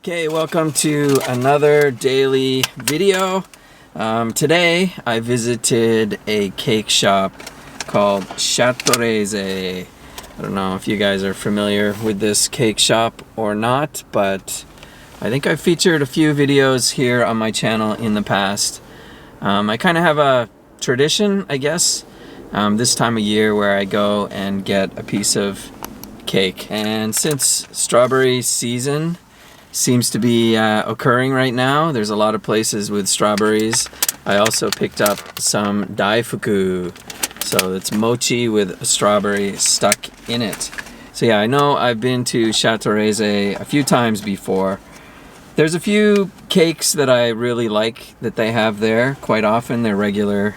Okay, welcome to another daily video. Today I visited a cake shop called Chateraise. I don't know if you guys are familiar with this cake shop or not, but I think I've featured a few videos here on my channel in the past. I kind of have a tradition, I guess, this time of year where I go and get a piece of cake. And since strawberry season seems to be occurring right now, there's a lot of places with strawberries. I also picked up some Daifuku, so it's mochi with a strawberry stuck in it. So yeah, I know I've been to Chateraise a few times before. There's a few cakes that I really like that they have there. Quite often they're regular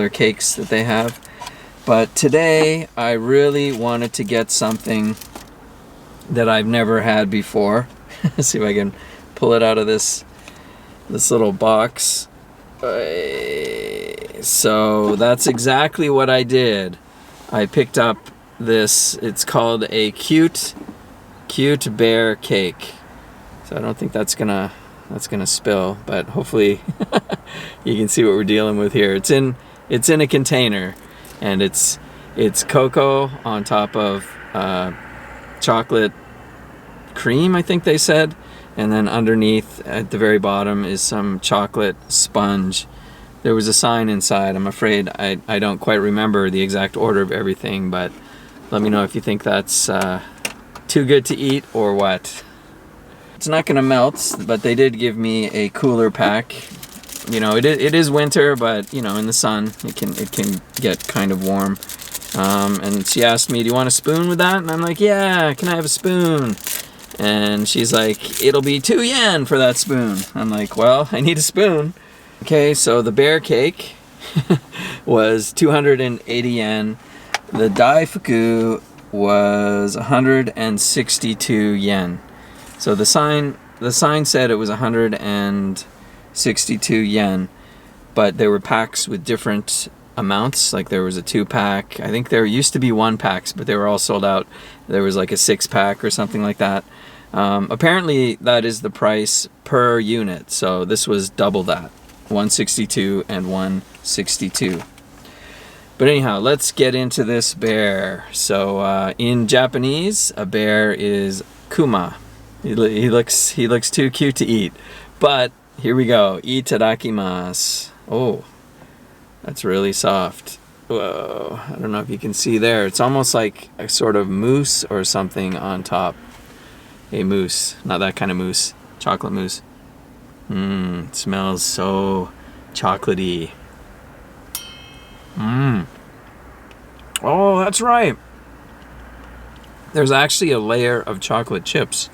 cakes that they have. But today I really wanted to get something that I've never had before. Let's see if I can pull it out of this little box. So that's exactly what I did. I picked up this. It's called a cute bear cake. So I don't think that's gonna spill, but hopefully you can see what we're dealing with here. It's in a container, and it's cocoa on top of chocolate cream, I think they said, and then underneath at the very bottom is some chocolate sponge. There was a sign inside. I'm afraid I don't quite remember the exact order of everything, but let me know if you think that's too good to eat or what. It's not gonna melt, but they did give me a cooler pack. You know, it is winter, but you know, in the sun it can get kind of warm. And she asked me, do you want a spoon with that? And I'm like, yeah, can I have a spoon? And she's like, it'll be 2 yen for that spoon. I'm like, well, I need a spoon. Okay, so the bear cake was 280 yen. The Daifuku was 162 yen. So the sign said it was 162 yen, but there were packs with different amounts. Like there was a 2-pack. I think there used to be 1-packs, but they were all sold out. There was like a 6-pack or something like that. Apparently that is the price per unit, so this was double that, 162 and 162. But anyhow, let's get into this bear. So in Japanese, a bear is Kuma. He looks too cute to eat. But here we go. Itadakimasu. Oh, that's really soft. Whoa, I don't know if you can see there. It's almost like a sort of mousse or something on top. A mousse, not that kind of mousse. Chocolate mousse. It smells so chocolatey. Oh, that's right. There's actually a layer of chocolate chips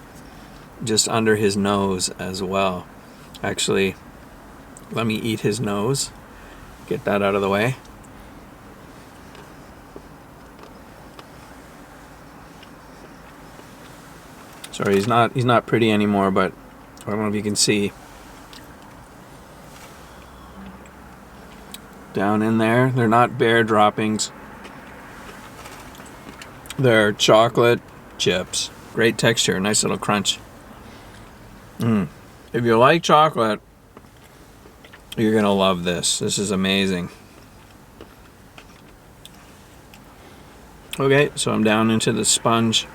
just under his nose as well. Actually, let me eat his nose. Get that out of the way. Sorry, he's not pretty anymore, but I don't know if you can see. Down in there, they're not bear droppings. They're chocolate chips. Great texture, nice little crunch. If you like chocolate, you're gonna love this. This is amazing. Okay, so I'm down into the sponge.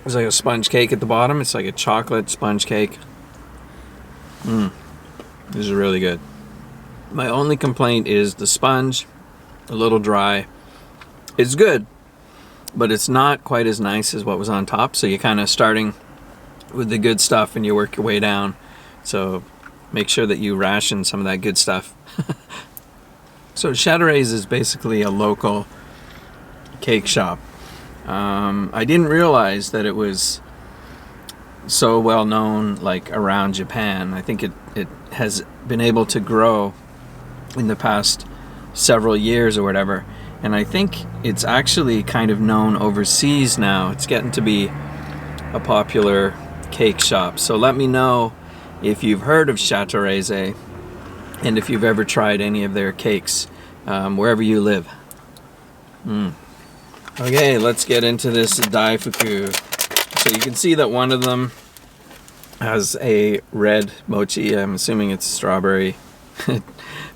There's like a sponge cake at the bottom. It's like a chocolate sponge cake. This is really good. My only complaint is the sponge, a little dry. It's good, but it's not quite as nice as what was on top. So you're kind of starting with the good stuff and you work your way down. So make sure that you ration some of that good stuff. So Chateraise is basically a local cake shop. I didn't realize that it was so well known like around Japan. I think it has been able to grow in the past several years or whatever. And I think it's actually kind of known overseas now. It's getting to be a popular cake shop. So let me know if you've heard of Chateraise and if you've ever tried any of their cakes wherever you live. Okay, let's get into this Daifuku. So you can see that one of them has a red mochi. I'm assuming it's strawberry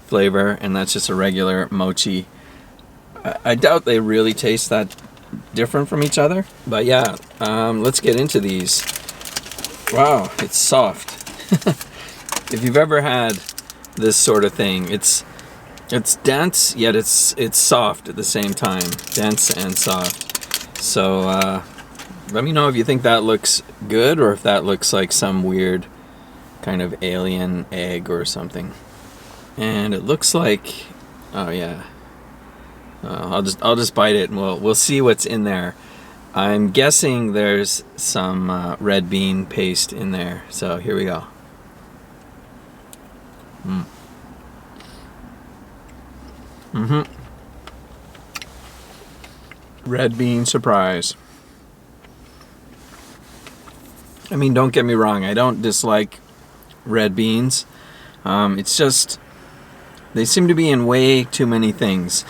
flavor, and that's just a regular mochi. I doubt they really taste that different from each other, but yeah, let's get into these. Wow, it's soft. If you've ever had this sort of thing, it's dense, yet it's soft at the same time. Dense and soft. So let me know if you think that looks good, or if that looks like some weird kind of alien egg or something. And it looks like, oh yeah, I'll just bite it and we'll see what's in there. I'm guessing there's some red bean paste in there. So here we go. Red bean surprise. I mean, don't get me wrong, I don't dislike red beans. It's just, they seem to be in way too many things.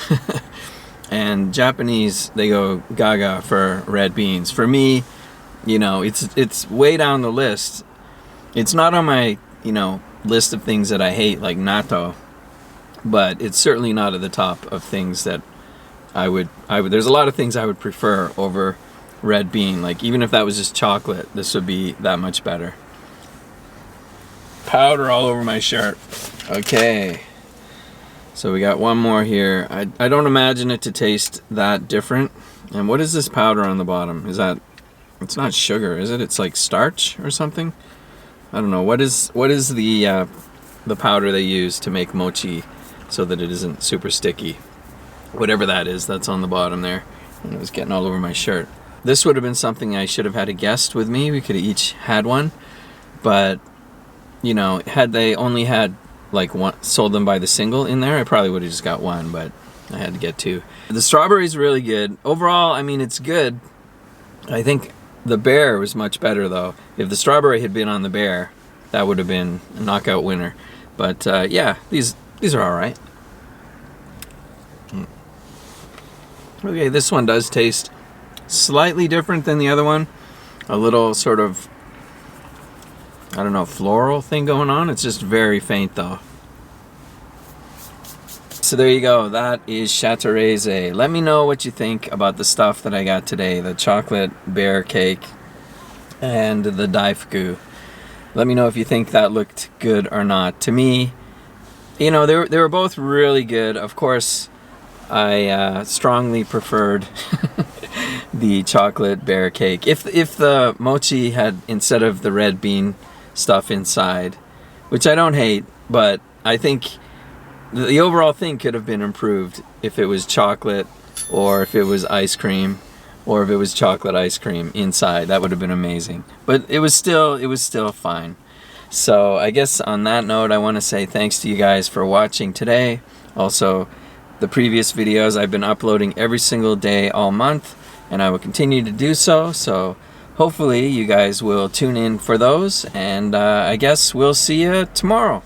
And Japanese, they go gaga for red beans. For me, you know, it's way down the list. It's not on my, you know, list of things that I hate, like natto, but it's certainly not at the top of things that I would, there's a lot of things I would prefer over red bean. Like, even if that was just chocolate, this would be that much better. Powder all over my shirt. Okay. So we got one more here. I don't imagine it to taste that different. And what is this powder on the bottom? Is that, it's not sugar, is it? It's like starch or something? I don't know. What is the powder they use to make mochi so that it isn't super sticky? Whatever that is, that's on the bottom there. And it was getting all over my shirt. This would have been something I should have had a guest with me. We could have each had one. But, you know, had they only had like one, sold them by the single in there, I probably would have just got one, but I had to get two. The strawberry's really good. Overall, I mean, it's good. I think the bear was much better though. If the strawberry had been on the bear, that would have been a knockout winner. But yeah, these are all right. Okay, this one does taste slightly different than the other one. A little sort of, I don't know, floral thing going on. It's just very faint though. So there you go. That is Chateraise. Let me know what you think about the stuff that I got today. The chocolate bear cake and the Daifuku. Let me know if you think that looked good or not. To me, you know, they were both really good. Of course, I strongly preferred the chocolate bear cake. If the mochi had, instead of the red bean stuff inside, which I don't hate, but I think the overall thing could have been improved if it was chocolate, or if it was ice cream, or if it was chocolate ice cream inside. That would have been amazing. But it was still fine. So I guess on that note, I want to say thanks to you guys for watching today. Also, the previous videos I've been uploading every single day all month, and I will continue to do so. So hopefully you guys will tune in for those, and I guess we'll see you tomorrow.